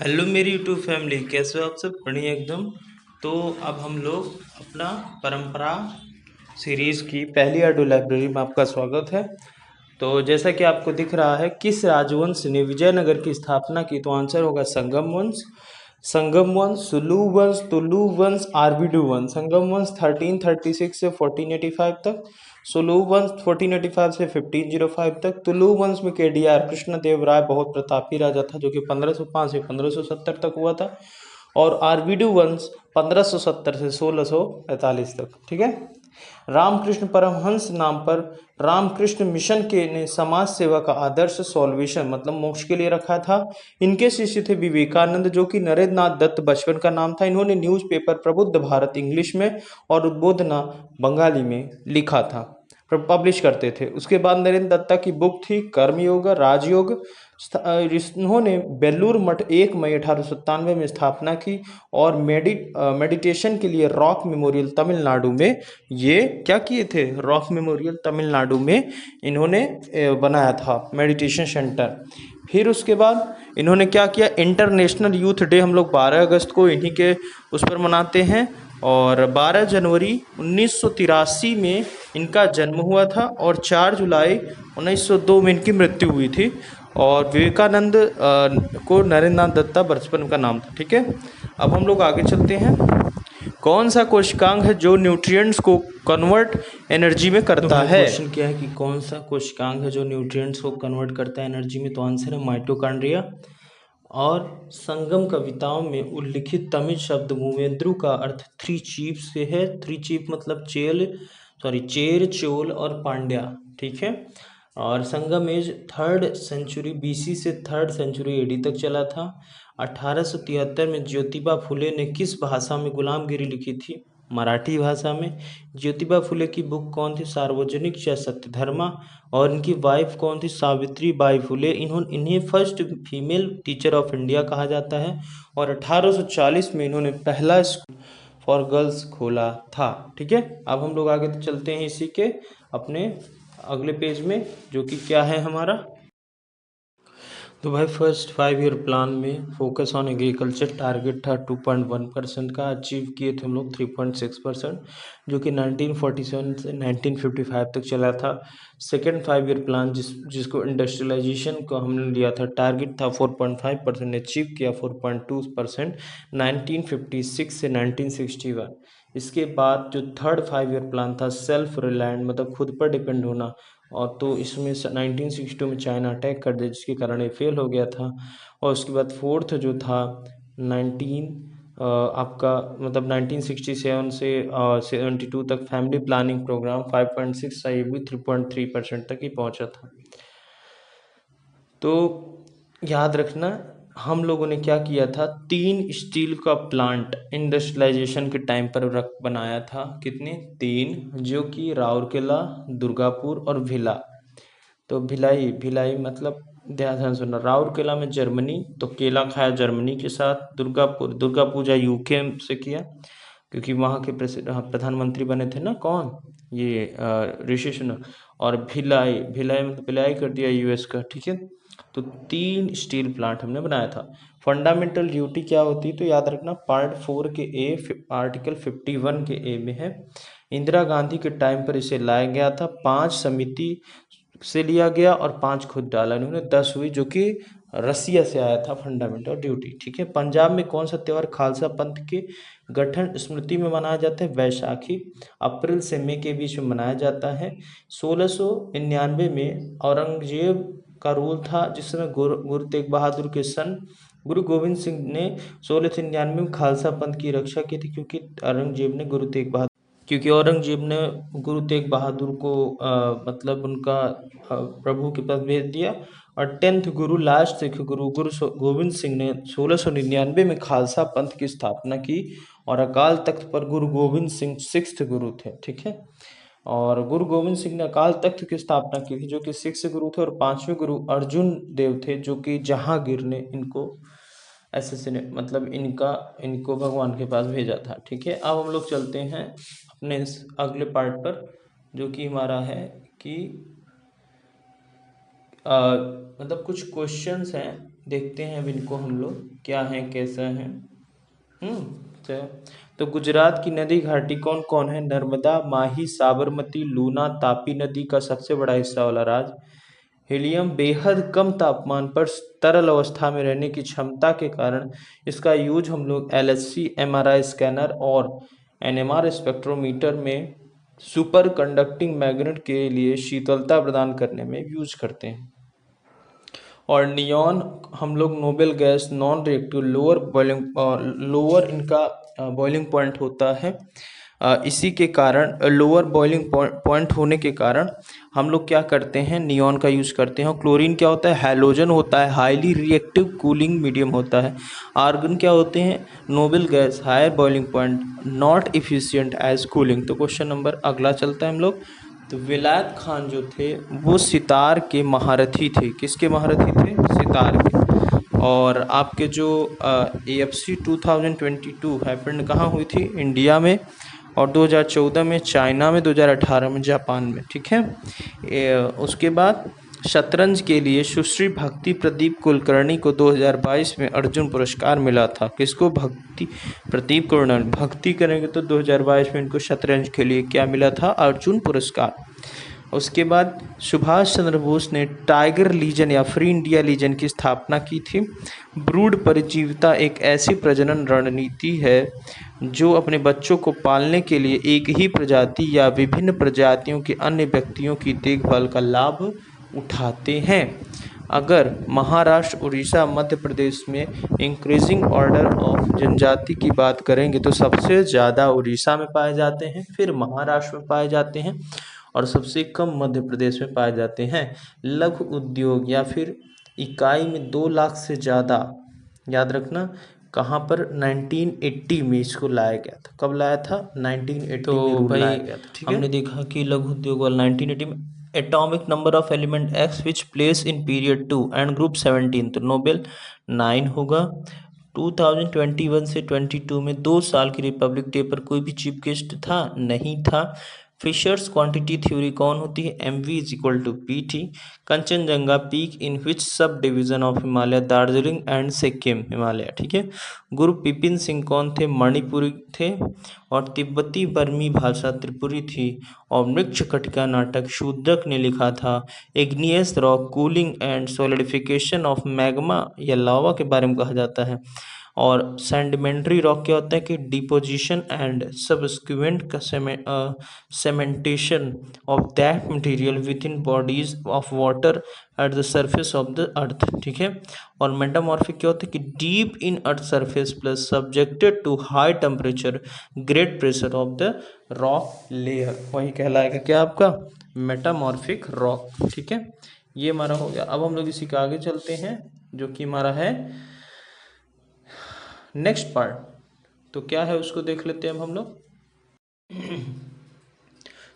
Hello मेरी YouTube family, कैसे हो आप सब? बढ़िया एकदम। तो अब हम लोग अपना परंपरा सीरीज़ की पहली ऑडियो लाइब्रेरी में आपका स्वागत है। तो जैसा कि आपको दिख रहा है, किस राजवंश ने विजयनगर की स्थापना की? तो आंसर होगा संगम वंश। संगम वंश, सुलू वंश, तुलु वंश, आरवीडू वंश। संगम वंश 1336 से 1485 तक, सुलू वंश 1485 से 1505 तक। तुलु वंश में केडीआर कृष्णदेव राय बहुत प्रतापी राजा था, जो कि 1505 से 1570 तक हुआ था। और आरवीडू वंश 1570 से 1645 तक। ठीक है। रामकृष्ण परमहंस नाम पर रामकृष्ण मिशन के ने समाज सेवा का आदर्श सॉल्वेशन मतलब मोक्ष के लिए रखा था। इनके शिष्य थे विवेकानंद, जो कि नरेंद्र नाथ दत्त बचपन का नाम था। इन्होंने न्यूज़पेपर प्रबुद्ध भारत इंग्लिश में और उद्बोधना बंगाली में लिखा था, पब्लिश करते थे। उसके बाद नरेंद्र दत्ता की बुक थी कर्मयोग राजयोग। इन्होंने बेलूर मठ 1 मई 1897 में स्थापना की। और मेडिटेशन के लिए रॉक मेमोरियल तमिलनाडु में ये क्या किए थे? रॉक मेमोरियल तमिलनाडु में इन्होंने बनाया था मेडिटेशन सेंटर। फिर उसके बाद इन्होंने क्या किया? इंटरनेशनल यूथ डे हम लोग 12 अगस्त को इन्हीं के उस पर मनाते हैं। और 12 जनवरी 1983 में इनका जन्म हुआ था और 4 जुलाई 1902 में इनकी मृत्यु हुई थी। और विवेकानंद को नरेंद्र नाथ दत्ता बचपन का नाम था। ठीक है। अब हम लोग आगे चलते हैं। कौन सा कोशिकांग है जो न्यूट्रिएंट्स को कन्वर्ट एनर्जी में करता है? क्वेश्चन क्या है कि कौन सा कोशिकांग है जो न्यूट्रिएंट्स को कन्वर्ट करता है एनर्जी में? तो आंसर है माइटोकॉन्ड्रिया। और संगम कविताओं में उल्लिखित तमिल शब्द मूवेंद्रु का अर्थ थ्री चीफ से है। थ्री चीफ मतलब चेर, चोल और पांड्या। ठीक है। और संगम एज 3rd सेंचुरी बीसी से 3rd सेंचुरी एडी तक चला था। 1873 में ज्योतिबा फुले ने किस भाषा में गुलामगिरी लिखी थी? मराठी भाषा में। ज्योतिबा फुले की बुक कौन थी? सार्वजनिक या सत्यधर्मा। और इनकी वाइफ कौन थी? सावित्री बाई फुले। इन्हें first female teacher of India कहा जाता है। और 1840 में इन्होंने पहला स्कूल फॉर गर्ल्स खोला था। ठीक है। अब हम लोग आगे चलते हैं इसी के अपने अगले पेज में, जो कि क्या है हमारा। तो भाई फर्स्ट 5 ईयर प्लान में फोकस ऑन एग्रीकल्चर टारगेट था 2.1% का। अचीव किए थे हम लोग 3.6%, जो कि 1947 से 1955 तक चला था। सेकेंड 5 ईयर प्लान जिसको इंडस्ट्रियलाइजेशन को हमने लिया था, टारगेट था 4.5%, अचीव किया 4.2% 1956 से 1961। इसके बाद जो थर्ड 5 ईयर प्लान था, सेल्फ रिलायंट मतलब खुद पर डिपेंड होना, और तो इसमें 1962 में चाइना अटैक कर दिया, जिसके कारण ये फेल हो गया था। और उसके बाद फोर्थ जो था 19 आपका मतलब 1967 से 72 तक फैमिली प्लानिंग प्रोग्राम 5.6 था, ये भी 3.3% तक ही पहुंचा था। तो याद रखना, हम लोगों ने क्या किया था? 3 स्टील का प्लांट इंडस्ट्रियलाइजेशन के टाइम पर बनाया था। कितने? 3, जो कि राउरकेला, दुर्गापुर और भिला। तो भिलाई भिलाई मतलब ध्यान से सुनना, राउरकेला में जर्मनी, तो केला खाया जर्मनी के साथ। दुर्गा पूजा यूके से किया, क्योंकि वहाँ के प्रधानमंत्री बने थे ना, कौन? ये ऋषि सुनक। और भिलाई भिलाई मतलब भिलाई कर दिया यूएस का। ठीक है। तो 3 स्टील प्लांट हमने बनाया था। फंडामेंटल ड्यूटी क्या होती है? तो याद रखना, पार्ट 4 के ए आर्टिकल 51 के ए में है। इंदिरा गांधी के टाइम पर इसे लाया गया था, 5 समिति से लिया गया और 5 खुद डाला इन्होंने, 10 हुई, जो कि रसिया से आया था फंडामेंटल ड्यूटी। ठीक है। पंजाब में कौन सा त्यौहार खालसा पंथ के गठन स्मृति में मनाया जाता है? वैशाखी। अप्रैल से मई के बीच में मनाया जाता है। 1699 में औरंगजेब का रूल था, जिसमें गुरु तेग बहादुर के सन गुरु गोविंद सिंह ने 1699 में खालसा पंथ की रक्षा की थी, क्योंकि औरंगजेब ने गुरु तेग बहादुर को मतलब उनका प्रभु के पास भेज दिया। और 10th गुरु, लास्ट सिख गुरु गोविंद सिंह ने 1699 में खालसा पंथ की स्थापना की। और अकाल तख्त पर गुरु गोविंद सिंह 6th गुरु थे। ठीक है। और गुरु गोविंद सिंह ने अकाल तख्त की स्थापना की थी, जो कि 6th गुरु थे। और 5वें गुरु अर्जुन देव थे, जो कि जहांगीर ने इनको असैसिनेट मतलब इनको भगवान के पास भेजा था। ठीक है। अब हम लोग चलते हैं अपने इस अगले पार्ट पर, जो कि हमारा है कि मतलब कुछ क्वेश्चंस हैं देखते हैं अब इनको हम लोग क्या हैं कैसा है। चलो, तो गुजरात की नदी घाटी कौन कौन है? नर्मदा, माही, साबरमती, लूना, तापी नदी का सबसे बड़ा हिस्सा वाला राज्य। हीलियम बेहद कम तापमान पर तरल अवस्था में रहने की क्षमता के कारण इसका यूज हम लोग एलएचसी, एमआरआई स्कैनर और एनएमआर स्पेक्ट्रोमीटर में सुपर कंडक्टिंग मैग्नेट के लिए शीतलता प्रदान करने में यूज करते हैं। और नियॉन हम लोग noble gas non reactive lower इनका बॉइलिंग पॉइंट होता है। इसी के कारण लोअर बॉइलिंग पॉइंट होने के कारण हम लोग क्या करते हैं, नियॉन का यूज़ करते हैं। और क्लोरीन क्या होता है? हैलोजन होता है, हाईली रिएक्टिव कूलिंग मीडियम होता है। आर्गन क्या होते हैं? Noble gas, higher boiling point, not efficient as cooling. तो क्वेश्चन नंबर अगला चलता है हम लोग। तो विलायत खान जो थे वो सितार के महारथी थे। किसके महारथी थे? सितार के। और आपके जो AFC 2022 हैपेंड कहाँ हुई थी? इंडिया में। और 2014 में चाइना में, 2018 में जापान में। ठीक है। उसके बाद शतरंज के लिए सुश्री भक्ति प्रदीप कुलकर्णी को 2022 में अर्जुन पुरस्कार मिला था। किसको? भक्ति प्रदीप कुलकर्णी। भक्ति करेंगे तो 2022 में इनको शतरंज के लिए क्या मिला था? अर्जुन पुरस्कार। उसके बाद सुभाष चंद्र बोस ने टाइगर लीजन या फ्री इंडिया लीजन की स्थापना की थी। ब्रूड परिजीविता एक ऐसी प्रजनन रणनीति है जो अपने बच्चों को पालने के लिए एक ही प्रजाति या विभिन्न प्रजातियों के अन्य व्यक्तियों की देखभाल का लाभ उठाते हैं। अगर महाराष्ट्र, उड़ीसा, मध्य प्रदेश में इंक्रीजिंग ऑर्डर ऑफ जनजाति की बात करेंगे तो सबसे ज़्यादा उड़ीसा में पाए जाते हैं, फिर महाराष्ट्र में पाए जाते हैं और सबसे कम मध्य प्रदेश में पाए जाते हैं। लघु उद्योग या फिर इकाई में 2 लाख से ज़्यादा, याद रखना, कहाँ पर? 1980 में इसको लाया गया था। कब लाया था? 1980 में रूल लाया गया था। ठीक है, हमने देखा कि लघु उद्योग वाला 1980 में। Atomic number of element X which place in period 2 and group 17, तो नोबेल 9 होगा। 2021 से 22 में 2 साल की रिपब्लिक डे पर कोई भी चीफ गेस्ट था? नहीं था। फिशर्स क्वांटिटी थ्योरी कौन होती है? MV = PT। Kanchenjunga peak in which sub division of Himalaya? Darjeeling and Sikkim Himalaya. ठीक है। गुरु बिपिन सिंह कौन थे? मणिपुरी थे। और तिब्बती बर्मी भाषा त्रिपुरी थी। और मृच्छकटिका नाटक शूद्रक ने लिखा था। Igneous rock cooling and solidification of magma या लावा के बारे में कहा जाता है। और सेडिमेंट्री रॉक क्या होता है? कि डिपोजिशन एंड सबस्क्वेंट का cementation of that material with in bodies of water at the surface of the earth. ठीक है। और मेटामॉर्फिक क्या होता है? कि deep in earth surface plus subjected to high temperature great pressure of the rock layer, वही कहलाएगा क्या आपका? Metamorphic rock. ठीक है, ये हमारा हो गया। अब हम लोग इसी के आगे चलते हैं जो कि हमारा है नेक्स्ट पार्ट। तो क्या है उसको देख लेते हैं अब हम लोग।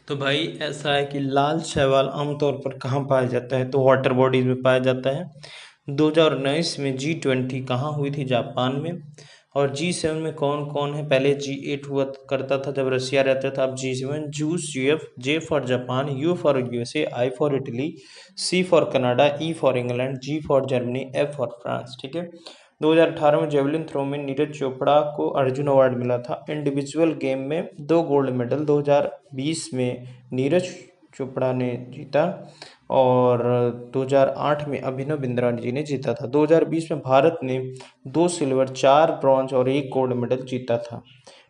तो भाई ऐसा है कि लाल शैवाल आमतौर पर कहाँ पाया जाता है? तो वाटर बॉडीज में पाया जाता है। 2019 में G20 कहाँ हुई थी? जापान में। और G7 में कौन कौन है? पहले G8 हुआ करता था जब रसिया रहता था, अब G7। Juice GF, J for Japan, U for USA, I for Italy, C for Canada, E for England, G for Germany, F for France. ठीक है। 2018 में जेवलिन थ्रो में नीरज चोपड़ा को अर्जुन अवार्ड मिला था। इंडिविजुअल गेम में 2 गोल्ड मेडल 2020 में नीरज चोपड़ा ने जीता और 2008 में अभिनव बिंद्रा जी ने जीता था। 2020 में भारत ने 2 सिल्वर, 4 ब्रॉन्ज और 1 गोल्ड मेडल जीता था।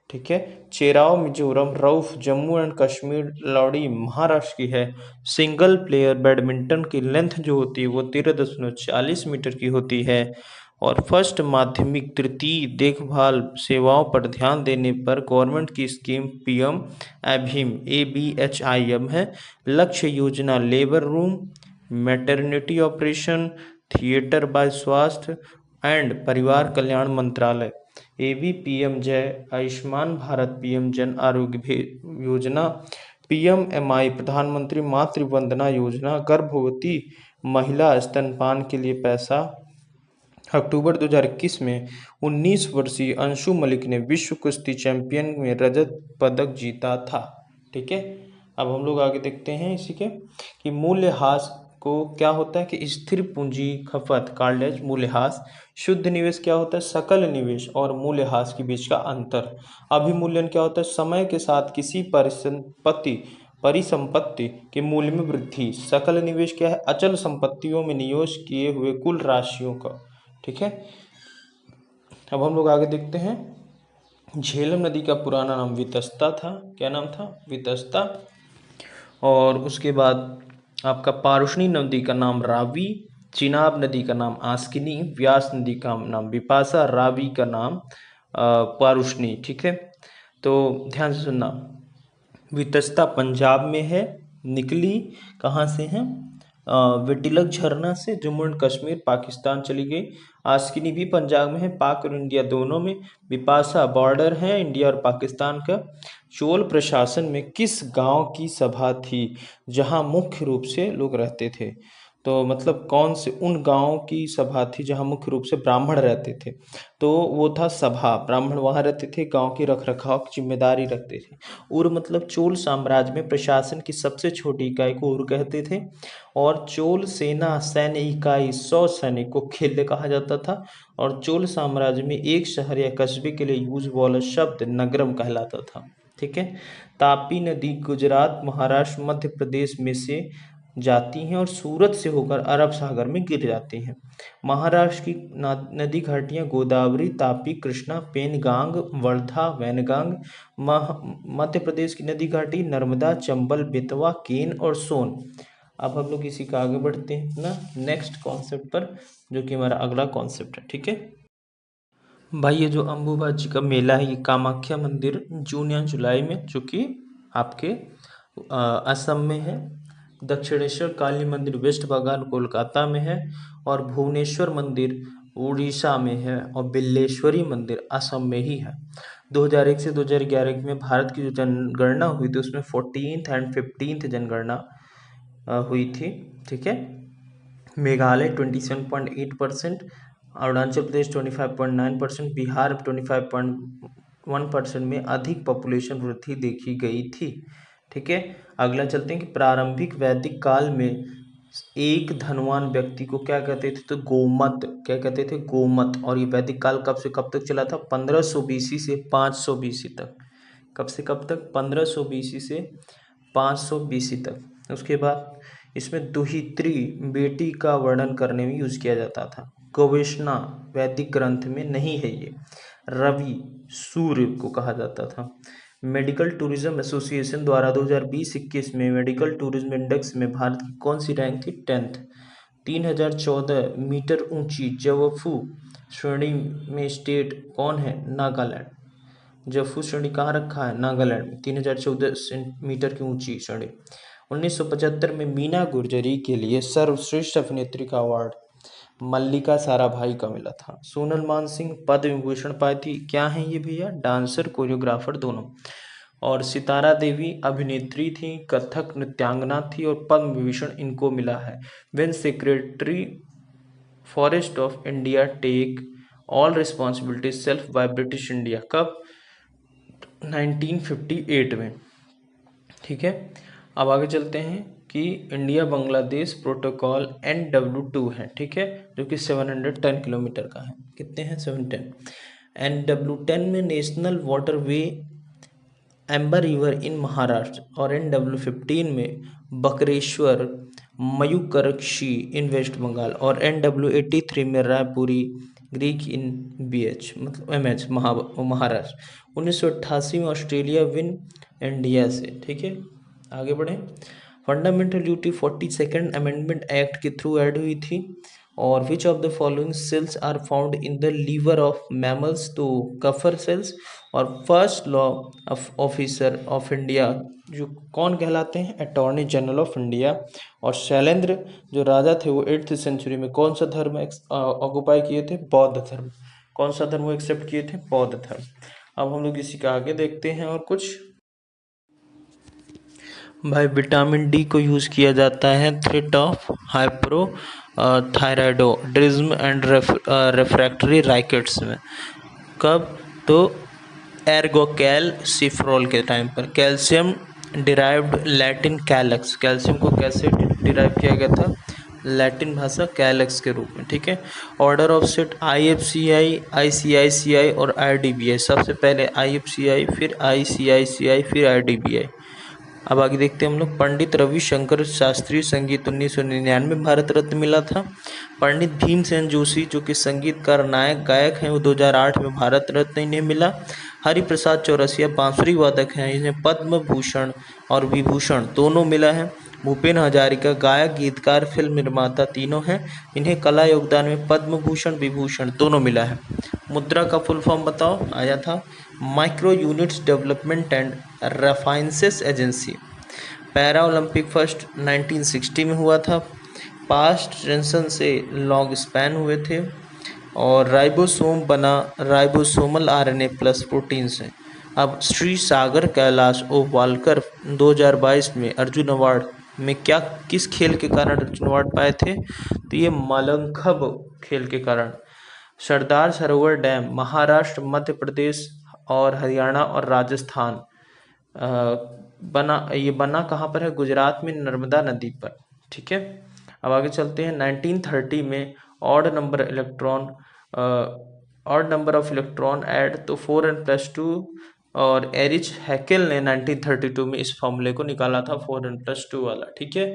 ठीक है। चेराव मिजोरम, रऊफ जम्मू एंड कश्मीर, लौड़ी महाराष्ट्र की है। सिंगल प्लेयर बैडमिंटन की लेंथ जो होती है वो 13.40 मीटर की होती है। और फर्स्ट माध्यमिक तृतीय देखभाल सेवाओं पर ध्यान देने पर गवर्नमेंट की स्कीम PM अभीम ABHIM है। लक्ष्य योजना labour room, maternity operation, theatre by स्वास्थ्य एंड परिवार कल्याण मंत्रालय। ABPM जय, आयुष्मान भारत, PM जन आरोग्य योजना, PMMI प्रधानमंत्री मातृ वंदना योजना, गर्भवती महिला स्तनपान के लिए पैसा। अक्टूबर 2021 में 19 वर्षीय अंशु मलिक ने विश्व कुश्ती चैंपियन में रजत पदक जीता था। ठीक है। अब हम लोग आगे देखते हैं इसी के कि मूल्यह्रास को क्या होता है कि स्थिर पूंजी खपत कॉल्ड मूल्यह्रास। शुद्ध निवेश क्या होता है, सकल निवेश और मूल्यह्रास के बीच का अंतर। अभिमूल्यन क्या होता है, समय के साथ किसी परिसंपत्ति के मूल्य में वृद्धि। सकल निवेश क्या है, अचल संपत्तियों में निवेश किए हुए कुल राशियों का। ठीक है, अब हम लोग आगे देखते हैं। झेलम नदी का पुराना नाम वितस्ता था। क्या नाम था, वितस्ता। और उसके बाद आपका पारुष्णी नदी का नाम रावी, चिनाब नदी का नाम आस्किनी, व्यास नदी का नाम विपाशा, रावी का नाम पारुष्णी। ठीक है, तो ध्यान से सुनना। वितस्ता पंजाब में है, निकली कहाँ से है, विटिलक झरना से, जम्मू एंड कश्मीर पाकिस्तान चली गई। आस्किनी भी पंजाब में है, पाक और इंडिया दोनों में। विपाशा बॉर्डर है इंडिया और पाकिस्तान का। चोल प्रशासन में किस गांव की सभा थी जहां मुख्य रूप से लोग रहते थे, तो मतलब कौन से उन गांवों की सभा थी जहां मुख्य रूप से ब्राह्मण रहते थे, तो वो था सभा। ब्राह्मण वहां रहते थे, गांव के रख रखाव की जिम्मेदारी रखते थे। उर मतलब चोल साम्राज्य में प्रशासन की सबसे छोटी इकाई को उर कहते थे। और चोल सेना सैन्य इकाई 100 सैनिक को खिल्य कहा जाता था। और चोल साम्राज्य में एक शहर या कस्बे के लिए यूज वाला शब्द नगरम कहलाता था। ठीक है, तापी नदी गुजरात, महाराष्ट्र, मध्य प्रदेश में से जाती हैं और सूरत से होकर अरब सागर में गिर जाती हैं। महाराष्ट्र की नदी घाटियां गोदावरी, तापी, कृष्णा, पेनगांग, वर्धा, वैनगांग। मध्य प्रदेश की नदी घाटी नर्मदा, चंबल, बेतवा, केन और सोन। अब हम लोग इसी का आगे बढ़ते हैं ना नेक्स्ट कॉन्सेप्ट पर, जो कि हमारा अगला कॉन्सेप्ट है। ठीक है भाई, ये जो अम्बुबाची का मेला है, ये कामाख्या मंदिर जून या जुलाई में, जो कि आपके असम में है। दक्षिणेश्वर काली मंदिर वेस्ट बंगाल कोलकाता में है। और भुवनेश्वर मंदिर उड़ीसा में है। और बिल्लेश्वरी मंदिर असम में ही है। 2001 से 2011 में भारत की जो जनगणना हुई थी उसमें 14th एंड 15th जनगणना हुई थी। ठीक है, मेघालय 27.8%, अरुणाचल प्रदेश 25.9%, बिहार 25.1% में अधिक पॉपुलेशन वृद्धि देखी गई थी। ठीक है, अगला चलते हैं कि प्रारंभिक वैदिक काल में एक धनवान व्यक्ति को क्या कहते थे, तो गोमत। क्या कहते थे, गोमत। और ये वैदिक काल कब से कब तक चला था, 1500 बीसी से 500 बीसी तक। कब से कब तक, 1500 बीसी से 500 बीसी तक। उसके बाद इसमें दुहित्री बेटी का वर्णन करने में यूज किया जाता था। गवेषणा वैदिक ग्रंथ में नहीं है ये। रवि सूर्य को कहा जाता था। मेडिकल टूरिज्म एसोसिएशन द्वारा 2020-21 में मेडिकल टूरिज्म इंडेक्स में भारत की कौन सी रैंक थी, 10th। 3014 मीटर ऊंची जवफू श्रेणी में स्टेट कौन है, नागालैंड। जवफू श्रेणी कहाँ रखा है, नागालैंड में, 3014 मीटर की ऊंची श्रेणी। 1975 में मीना गुर्जरी के लिए सर्वश्रेष्ठ अभिनेत्री का अवार्ड मल्लिका साराभाई का मिला था। सोनल मानसिंह पद्म विभूषण पाई थी। क्या है ये भैया, डांसर कोरियोग्राफर दोनों। और सितारा देवी अभिनेत्री थी, कथक नृत्यांगना थी और पद्म विभूषण इनको मिला है। When secretary forest of India take all responsibility self by British India, कब, 1958 में। ठीक है, अब आगे चलते हैं कि इंडिया बांग्लादेश प्रोटोकॉल NW2 है। ठीक है, जो कि 710 किलोमीटर का है। कितने हैं, 710। NW10 में national waterway amber river in Maharashtra. और NW15 में बकरेश्वर मयूकरक्षी इन वेस्ट बंगाल। और NW83 में रायपुरी ग्रीक इन BH मतलब MH महाराष्ट्र। 1988 में ऑस्ट्रेलिया विन इंडिया से। ठीक है, आगे बढ़ें। Fundamental duty 42nd amendment act के थ्रू ऐड हुई थी। और which of the following cells are found in the liver of mammals, तो कफर सेल्स। और first law officer of India जो कौन कहलाते हैं, अटॉर्नी जनरल ऑफ इंडिया। और शैलेंद्र जो राजा थे वो 8th सेंचुरी में कौन सा धर्म ऑक्युपाई किए थे, बौद्ध धर्म। कौन सा धर्म वो एक्सेप्ट किए थे, बौद्ध धर्म। अब हम लोग इसी का आगे देखते हैं। और कुछ भाई, विटामिन डी को यूज़ किया जाता है थ्रेट ऑफ हाइप्रो थायराइडोडिज्म एंड रेफ्रैक्टरी राइकेट्स में। कब, तो एर्गोकैल सिफ्रोल के टाइम पर। Calcium derived Latin calyx, calcium को कैसे डिराइव किया गया था, लैटिन भाषा कैलक्स के रूप में, ठीक है। Order of set IFCI, ICICI और IDBI। सबसे पहले IFCI, फिर ICICI, फिर IDBI। अब आगे देखते हैं हम लोग। पंडित रविशंकर शास्त्री, संगीत 1999 भारत रत्न मिला था। पंडित भीमसेन जोशी जो कि संगीतकार नायक गायक हैं, वो 2008 में भारत रत्न इन्हें मिला। हरिप्रसाद चौरसिया बांसुरी वादक हैं, इन्हें पद्म भूषण और विभूषण दोनों मिला है। भूपेन हजारिका गायक गीतकार फिल्म निर्माता तीनों हैं, इन्हें कला योगदान में पद्म भूषण विभूषण दोनों मिला है। मुद्रा का फुल फॉर्म बताओ, आया था micro units development and refinance agency. Para Olympic first 1960 में हुआ था। पास्ट टेंशन से लॉन्ग स्पैन हुए थे। और राइबोसोम बना राइबोसोमल RNA प्लस प्रोटीन से। अब श्री सागर कैलाश ओवालकर 2022 में अर्जुन अवार्ड में क्या किस खेल के कारण अर्जुन अवार्ड पाए थे? तो ये मलंखब खेल के कारण। सरदार सरोवर डैम महाराष्ट्र, मध्य प्रदेश और हरियाणा और राजस्थान बना कहाँ पर है? गुजरात में, नर्मदा नदी पर, ठीक है। अब आगे चलते हैं। 1930 में odd number of electron add तो 4n+2, और एरिच हैकेल ने 1932 में इस फॉर्मूले को निकाला था 4n+2 वाला, ठीक है।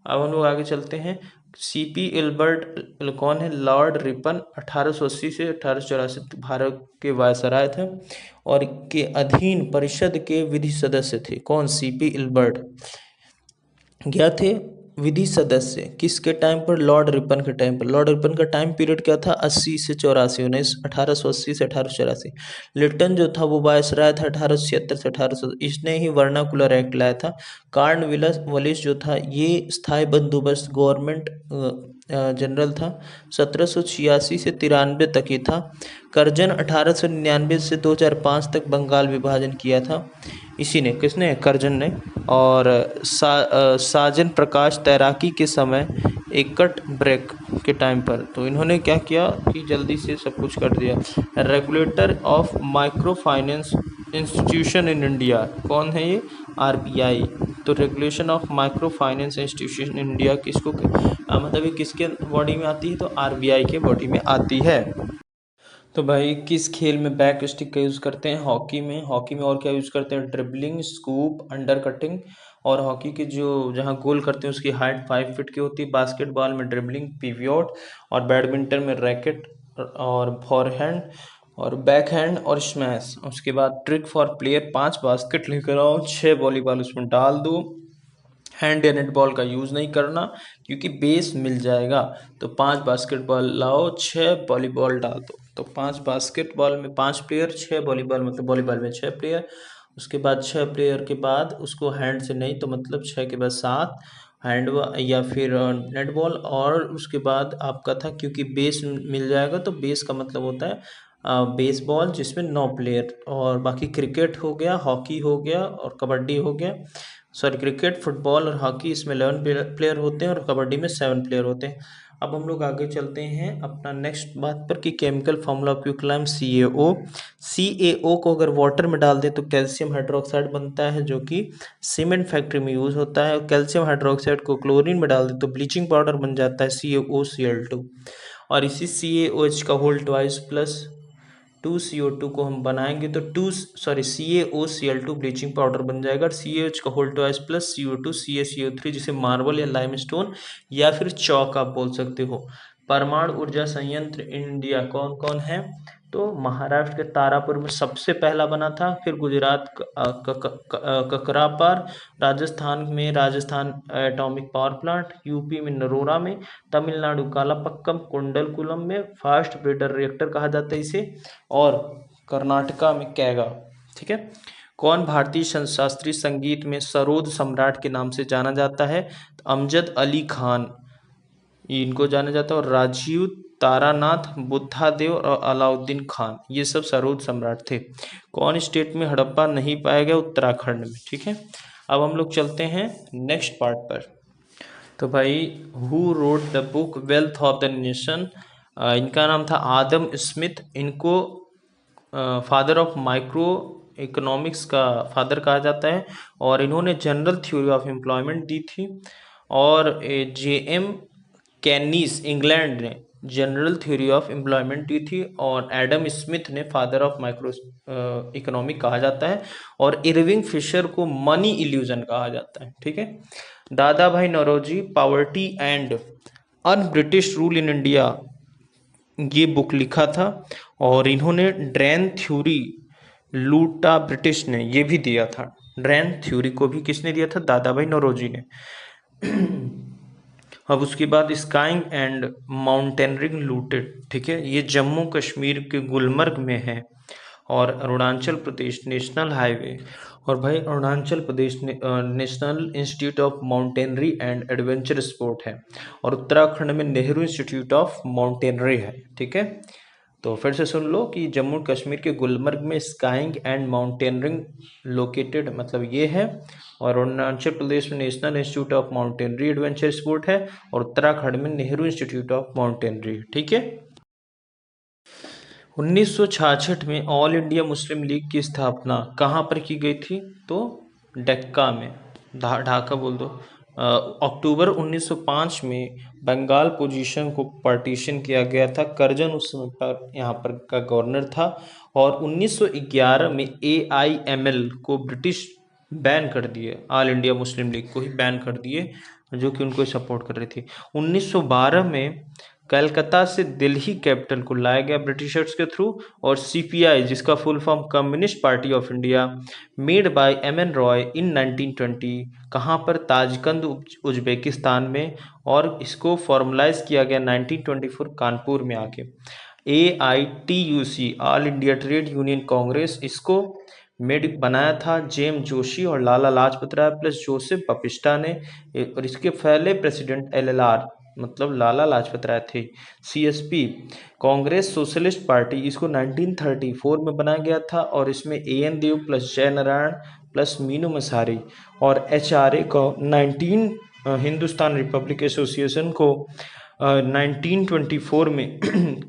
अब हम लोग आगे चलते हैं। CP इल्बर्ट कौन है? लॉर्ड रिपन 1880 से 1884 भारत के वायसराय थे और के अधीन परिषद के विधि सदस्य थे। कौन? CP इल्बर्ट क्या थे? विधि सदस्य। किसके टाइम पर? लॉर्ड रिपन के टाइम पर। लॉर्ड रिपन का टाइम पीरियड क्या था? 80 से 84, 1880 से 1884। लिटन जो था वो वायसराय था 1876 से 1800। इसने ही वर्नाकुलर एक्ट लाया था। कॉर्नवालिस जो था ये स्थायी बंदोबस्त गवर्नमेंट जनरल था। 1786 से 93 तक ही था। करजन 1899 से 2005 तक बंगाल विभाजन किया था इसी ने। किसने? करजन ने। और साजन प्रकाश तैराकी के समय एक कट ब्रेक के टाइम पर तो इन्होंने क्या किया कि जल्दी से सब कुछ कर दिया। Regulator of micro finance institution in India. कौन है ये? RBI। तो regulation of micro finance institution in India किसको मतलब ये किसके बॉडी में आती है? तो RBI के बॉडी में आती है। तो भाई किस खेल में बैक स्टिक का यूज़ करते हैं? हॉकी में। हॉकी में और क्या यूज़ करते हैं? Dribbling, scoop, under cutting. और हॉकी के जो जहाँ गोल करते हैं उसकी हाइट 5 फीट की होती है। बास्केटबॉल में ड्रिबलिंग, पिवियोट। और बैडमिंटन में रैकेट और फॉरहैंड और बैकहैंड और स्मैश। उसके बाद ट्रिक फॉर प्लेयर, 5 बास्केट लेकर आओ, 6 वॉलीबॉल उसमें डाल दो। हैंड या नेट बॉल का यूज़ नहीं करना क्योंकि बेस मिल जाएगा। तो 5 बास्केटबॉल लाओ, 6 वॉलीबॉल डाल दो। तो 5 बास्केटबॉल में 5 प्लेयर, 6 वॉलीबॉल मतलब वॉलीबॉल में 6 प्लेयर। उसके बाद 6 प्लेयर के बाद उसको हैंड से नहीं तो मतलब 6 के बाद 7 हैंड या फिर नेट बॉल। और उसके बाद आपका था क्योंकि बेस मिल जाएगा तो बेस का मतलब होता है बेसबॉल जिसमें 9 प्लेयर। और बाकी क्रिकेट हो गया, हॉकी हो गया और कबड्डी हो गया। सॉरी, क्रिकेट, फुटबॉल और हॉकी इसमें 11 प्लेयर होते हैं और कबड्डी में 7 प्लेयर होते हैं। अब हम लोग आगे चलते हैं अपना नेक्स्ट बात पर कि chemical formula of quicklime CaO। CaO को अगर वाटर में डाल दें तो कैल्शियम हाइड्रोक्साइड बनता है जो कि सीमेंट फैक्ट्री में यूज़ होता है। और कैल्शियम हाइड्रोक्साइड को क्लोरीन में डाल दें तो ब्लीचिंग पाउडर बन जाता है CaOCl2। और इसी CaOH का होल ट्वाइस प्लस 2CO2 को हम बनाएंगे तो CaOCl2 ब्लीचिंग पाउडर बन जाएगा। और CaOH का whole twice plus CO2 CaCO3 जिसे मार्बल या लाइमस्टोन या फिर चौक आप बोल सकते हो। परमाणु ऊर्जा संयंत्र इंडिया कौन कौन है? तो महाराष्ट्र के तारापुर में सबसे पहला बना था। फिर गुजरात ककरापार, राजस्थान में Rajasthan atomic power plant, UP में नरोरा में, तमिलनाडु कालापक्कम कुंडलकुलम में फास्ट ब्रेडर रिएक्टर कहा जाता है इसे, और कर्नाटका में कैगा, ठीक है। कौन भारतीय शास्त्रीय संगीत में सरोद सम्राट के नाम से जाना जाता है? तो अमजद अली खान इनको जाना जाता है। और राजीव तारानाथ, बुद्धादेव और अलाउद्दीन खान ये सब सरोद सम्राट थे। कौन स्टेट में हड़प्पा नहीं पाया गया? उत्तराखंड में, ठीक है। अब हम लोग चलते हैं नेक्स्ट पार्ट पर। तो भाई who wrote the book wealth of the nation? इनका नाम था आदम स्मिथ। इनको फादर ऑफ माइक्रो इकोनॉमिक्स का फादर कहा जाता है। और इन्होंने जनरल थ्योरी ऑफ एम्प्लॉयमेंट दी थी। और JM कैनीस इंग्लैंड ने जनरल थ्योरी ऑफ एम्प्लॉयमेंट दी थी, और एडम स्मिथ ने फादर ऑफ माइक्रो इकोनॉमिक कहा जाता है, और इरविंग फिशर को मनी इल्यूजन कहा जाता है। ठीक है। दादा भाई Naoroji poverty and un British rule in India ये बुक लिखा था, और इन्होंने ड्रेन थ्योरी लूटा ब्रिटिश ने ये भी दिया था। ड्रेन थ्योरी को भी किसने दिया था? दादा भाई नौरोजी ने। अब उसके बाद स्काइंग एंड माउंटेनरिंग लूटेड, ठीक है, ये जम्मू कश्मीर के गुलमर्ग में है, और अरुणाचल प्रदेश नेशनल हाईवे, और भाई Arunachal Pradesh national institute of mountaineering and adventure sport है, और उत्तराखंड में नेहरू इंस्टीट्यूट ऑफ माउंटेनरी है। ठीक है। तो फिर से सुन लो कि जम्मू कश्मीर के गुलमर्ग में स्काइंग एंड माउंटेनरिंग लोकेटेड, मतलब ये है, और अरुणाचल प्रदेश में national institute of mountaineering adventure sport है, और उत्तराखंड में नेहरू इंस्टीट्यूट ऑफ माउंटेनरी। ठीक है। 1966 में ऑल इंडिया मुस्लिम लीग की स्थापना कहाँ पर की गई थी? तो डक्का में, ढाका बोल दो। अक्टूबर 1905 में बंगाल पोजीशन को पार्टीशन किया गया था। करजन उस समय पर यहाँ पर का गवर्नर था, और 1911 में AIML को ब्रिटिश बैन कर दिए, ऑल इंडिया मुस्लिम लीग को ही बैन कर दिए, जो कि उनको सपोर्ट कर रही थी। 1912 में कलकत्ता से दिल्ली कैपिटल को लाया गया ब्रिटिशर्स के थ्रू, और CPI जिसका full form communist party of India made by MN Roy in 1920, कहाँ पर? ताजकंद उज्बेकिस्तान में, और इसको फॉर्मलाइज किया गया 1924 कानपुर में आके। AITUC all India trade union Congress, इसको बनाया था जेम जोशी और लाला लाजपत राय प्लस जोसेफ बपिस्टा ने, और इसके पहले प्रेसिडेंट LLR मतलब लाला लाजपत राय थे। CSP कांग्रेस सोशलिस्ट पार्टी, इसको 1934 में बनाया गया था, और इसमें AN देव प्लस जय नारायण प्लस मीनू मसारी, और HRA को हिंदुस्तान रिपब्लिक एसोसिएशन को 1924 में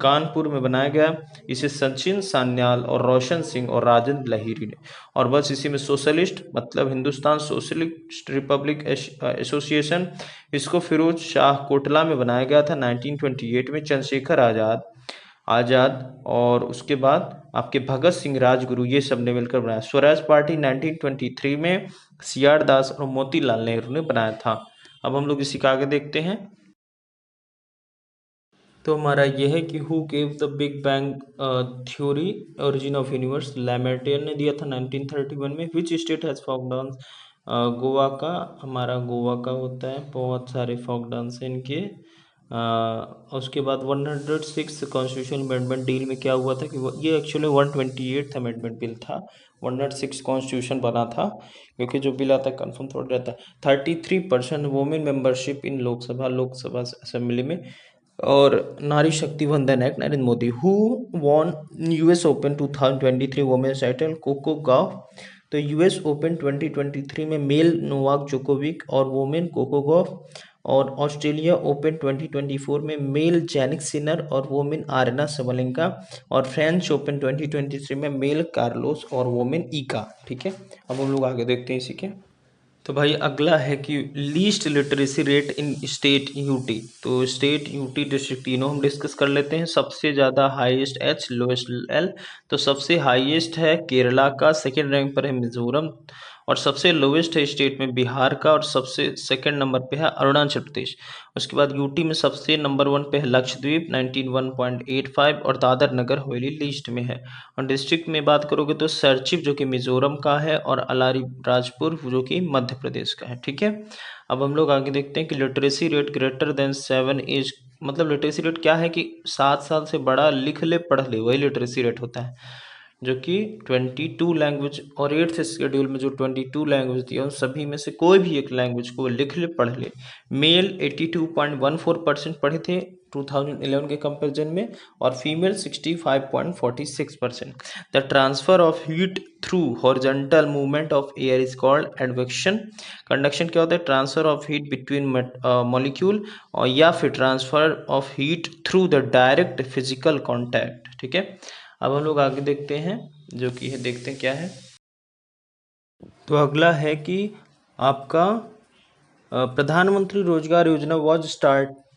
कानपुर में बनाया गया। इसे सचिन सान्याल और रोशन सिंह और राजेंद्र लाहिरी ने, और बस इसी में सोशलिस्ट मतलब हिंदुस्तान सोशलिस्ट रिपब्लिक एसोसिएशन, इसको फिरोज शाह कोटला में बनाया गया था 1928 में, चंद्रशेखर आज़ाद और उसके बाद आपके भगत सिंह राजगुरु, ये सब ने मिलकर बनाया। स्वराज पार्टी 1923 में CR दास और मोतीलाल नेहरू ने बनाया था। अब हम लोग इसी का आगे देखते हैं। तो हमारा यह है कि who gave the big bang theory origin of universe, Lemaitre ने दिया था 1931 में। Which state has folk dance? Goa का, हमारा गोवा का होता है, बहुत सारे फोक डांस हैं इनके। उसके बाद 106 कॉन्स्टिट्यूशन अमेंडमेंट डील में क्या हुआ था कि ये एक्चुअली 128th अमेंडमेंट बिल था, 106 कॉन्स्टिट्यूशन बना था, क्योंकि जो बिल आता है कन्फर्म थोड़ा रहता है। 33% women membership in Lok Sabha assembly में, और Nari Shakti Vandan act Narendra Modi. Who won US Open 2023 women's title? Coco Gauff. तो US ओपन 2023 में मेल नोवाक जोकोविक और वुमेन कोको गॉफ, और ऑस्ट्रेलिया ओपन 2024 में मेल जैनिक सिनर और वुमेन आर्यना सबलेंका, और फ्रेंच ओपन 2023 में मेल कार्लोस और वुमेन ईका। ठीक है। अब हम लोग आगे देखते हैं इसी के। तो भाई अगला है कि least literacy rate in state UT. तो स्टेट यूटी डिस्ट्रिक्ट तीनों हम डिस्कस कर लेते हैं। सबसे ज़्यादा हाईएस्ट H, लोएस्ट L। तो सबसे हाईएस्ट है केरला का, सेकेंड रैंक पर है मिजोरम, और सबसे लोवेस्ट है स्टेट में बिहार का, और सबसे सेकंड नंबर पे है अरुणाचल प्रदेश। उसके बाद यूटी में सबसे नंबर 1 पे है लक्षद्वीप 91.85, और दादर नगर हवेली लीस्ट में है। और डिस्ट्रिक्ट में बात करोगे तो सरचिप जो कि मिजोरम का है, और अलारी राजपुर जो कि मध्य प्रदेश का है। ठीक है। अब हम लोग आगे देखते हैं कि literacy rate greater than 7 age, मतलब लिटरेसी रेट क्या है कि 7 साल से बड़ा लिख ले पढ़ ले, वही लिटरेसी रेट होता है, जो कि 22 लैंग्वेज, और 8th शेड्यूल में जो 22 लैंग्वेज दिया उन सभी में से कोई भी एक लैंग्वेज को लिख ले पढ़ ले। मेल 82.14% पढ़े थे 2011 के कंपैरिजन में, और female 65.46%। The transfer of heat through horizontal movement of air is called advection. Conduction क्या होता है? Transfer of heat between molecule, और या फिर transfer of heat through the direct physical contact. ठीक है। अब हम लोग आगे देखते हैं, जो कि है, देखते हैं क्या है। तो अगला है कि आपका Pradhan Mantri Rozgar Yojana was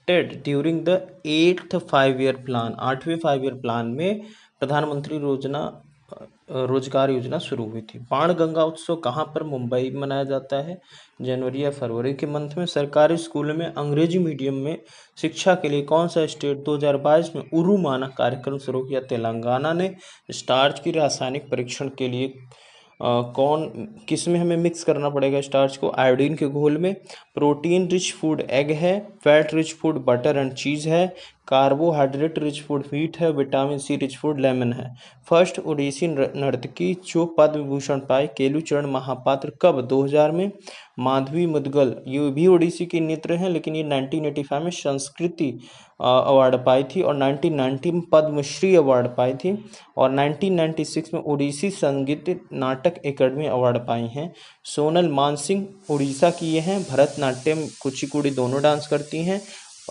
adopted during the 8th 5-year plan. 8वें 5 ईयर प्लान में प्रधानमंत्री रोजगार योजना शुरू हुई थी। बाण गंगा उत्सव कहाँ पर मुंबई में मनाया जाता है? जनवरी या फरवरी के मंथ में। सरकारी स्कूलों में अंग्रेजी मीडियम में शिक्षा के लिए कौन सा स्टेट 2022 में उर्रू मानक कार्यक्रम शुरू किया? तेलंगाना ने। स्टार्च की रासायनिक परीक्षण के लिए किस में हमें मिक्स करना पड़ेगा स्टार्च को? आयोडीन के घोल में। प्रोटीन रिच फूड एग है, fat rich food butter and cheese है, कार्बोहाइड्रेट रिच फूड व्हीट है, vitamin C rich food lemon है। फर्स्ट ओडिसी नर्तकी जो पद्म विभूषण पाए केलुचरण महापात्र कब? 2000 में। माधवी मुदगल ये भी ओडिसी की नृत्य हैं, लेकिन ये 1985 में संस्कृति अवार्ड पाई थी और 1990 में पद्मश्री अवार्ड पाई थी और 1996 में ओडिसी संगीत नाटक एकेडमी अवार्ड पाई हैं। सोनल मानसिंह उड़ीसा की ये हैं, भरतनाट्यम कुचिपुड़ी दोनों डांस करती हैं।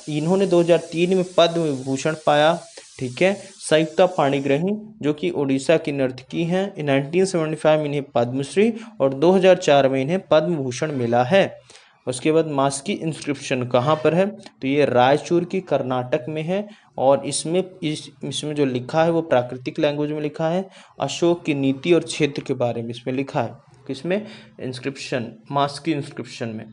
इन्होंने 2003 में पद्म विभूषण पाया। ठीक है। संयुक्ता पाणिग्राही जो कि उड़ीसा की नर्तकी हैं, 1975 में इन्हें पद्मश्री और 2004 में इन्हें पद्म भूषण मिला है। उसके बाद मास की इंस्क्रिप्शन कहाँ पर है? तो ये रायचूर की कर्नाटक में है और इसमें जो लिखा है वो प्राकृतिक लैंग्वेज में लिखा है। अशोक की नीति और क्षेत्र के बारे में इसमें लिखा है। किसमें? इंस्क्रिप्शन, मास की इंस्क्रिप्शन में।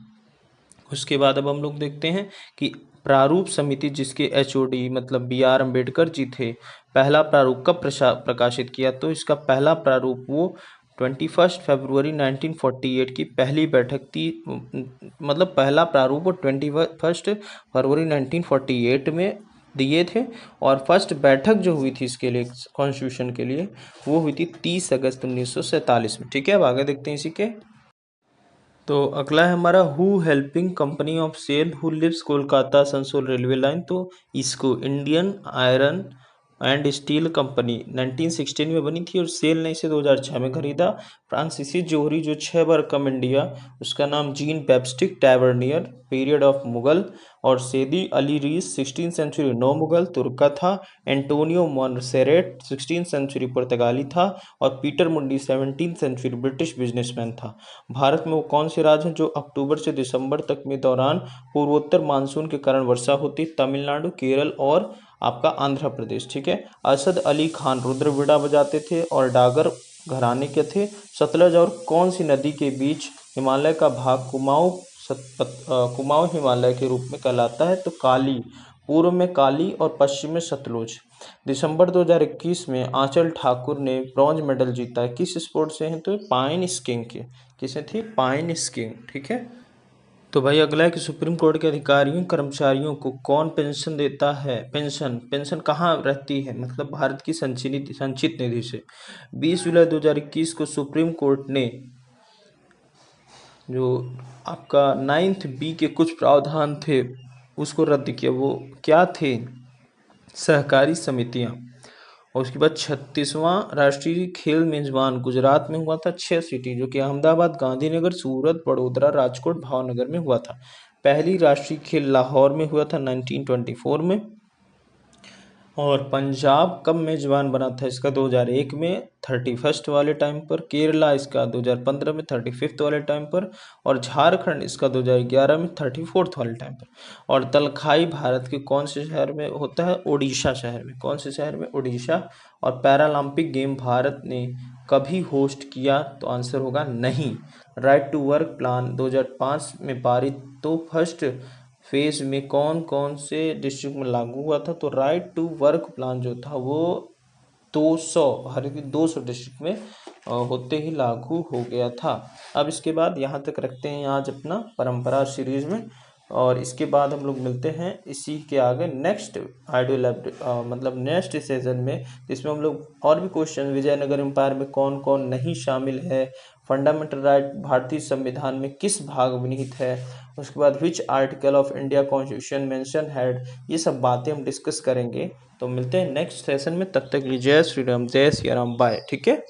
उसके बाद अब हम लोग देखते हैं कि प्रारूप समिति जिसके HOD मतलब BR अम्बेडकर जी थे, पहला प्रारूप कब प्रकाशित किया? तो इसका पहला प्रारूप वो 21 फरवरी 1948 की पहली बैठक थी। मतलब पहला प्रारूप वो 21 फरवरी 1948 में दिए थे और फर्स्ट बैठक जो हुई थी इसके लिए कॉन्स्टिट्यूशन के लिए वो हुई थी 30 अगस्त 1947 में। ठीक है। अब आगे देखते हैं इसी के। तो अगला है हमारा who helping company of SAIL who lives Kolkata Asansol railway line. तो इसको Indian iron and steel company 1916 में बनी थी और सेल ने इसे 2006 में खरीदा। फ्रांसीसी जोहरी जो 6 बार कम इंडिया, उसका नाम gene Baptist Tavernier, period of Mughal. और सेदी अली रीस 16th सेंचुरी नो मुगल तुर्का था। एंटोनियो मोनसेरेट 16th सेंचुरी पुर्तगाली था और पीटर मुंडी 17th सेंचुरी ब्रिटिश बिजनेसमैन था। भारत में वो कौन से राज्य हैं जो अक्टूबर से दिसंबर तक में दौरान पूर्वोत्तर मानसून के कारण वर्षा होती? तमिलनाडु, केरल और आपका आंध्र प्रदेश। ठीक है। असद अली खान रुद्रवीणा बजाते थे और डागर घराने के थे। सतलज और कौन सी नदी के बीच हिमालय का भाग कुमाऊं हिमालय के रूप में कहलाता है? तो काली। पूर्व में काली और पश्चिम में सतलुज। दिसंबर 2021 में आंचल ठाकुर ने ब्रॉन्ज मेडल जीता। किस स्पोर्ट से हैं? तो पाइन स्कीइंग के। किसे थी? Pine skiing. ठीक है। तो भाई अगला है कि सुप्रीम कोर्ट के अधिकारियों कर्मचारियों को कौन पेंशन देता है? पेंशन कहाँ रहती है? मतलब भारत की संचित निधि से। 20 जुलाई 2021 को सुप्रीम कोर्ट ने जो आपका 9th B के कुछ प्रावधान थे उसको रद्द किया। वो क्या थे? सहकारी समितियां। और उसके बाद 36वां राष्ट्रीय खेल मेजबान गुजरात में हुआ था 6 सिटी, जो कि अहमदाबाद, गांधीनगर, सूरत, बड़ोदरा, राजकोट, भावनगर में हुआ था। पहली राष्ट्रीय खेल लाहौर में हुआ था 1924 में। और पंजाब कब मेजबान बना था इसका? 2001 में 31st वाले टाइम पर। केरला इसका 2015 में 35th वाले टाइम पर। और झारखंड इसका 2011 में 34th वाले टाइम पर। और तलखाई भारत के कौन से शहर में होता है? ओडिशा शहर में। कौन से शहर में? ओडिशा। और पैरालंपिक गेम भारत ने कभी होस्ट किया? तो आंसर होगा नहीं। राइट टू वर्क प्लान 2005 में पारित। तो फर्स्ट फेज में कौन कौन से डिस्ट्रिक्ट में लागू हुआ था? तो राइट टू वर्क प्लान जो था वो 200 हर 200 डिस्ट्रिक्ट में होते ही लागू हो गया था। अब इसके बाद यहाँ तक रखते हैं आज अपना परंपरा सीरीज में और इसके बाद हम लोग मिलते हैं इसी के आगे नेक्स्ट आइडियो लैब मतलब नेक्स्ट सेशन में, जिसमें हम लोग और भी क्वेश्चन विजयनगर एम्पायर में कौन कौन नहीं शामिल है, फंडामेंटल राइट भारतीय संविधान में किस भाग में निहित है, उसके बाद which article of India constitution mention had, ये सब बातें हम डिस्कस करेंगे। तो मिलते हैं नेक्स्ट सेशन में, तब तक के लिए जय श्री राम, जय सिया राम, बाय। ठीक है।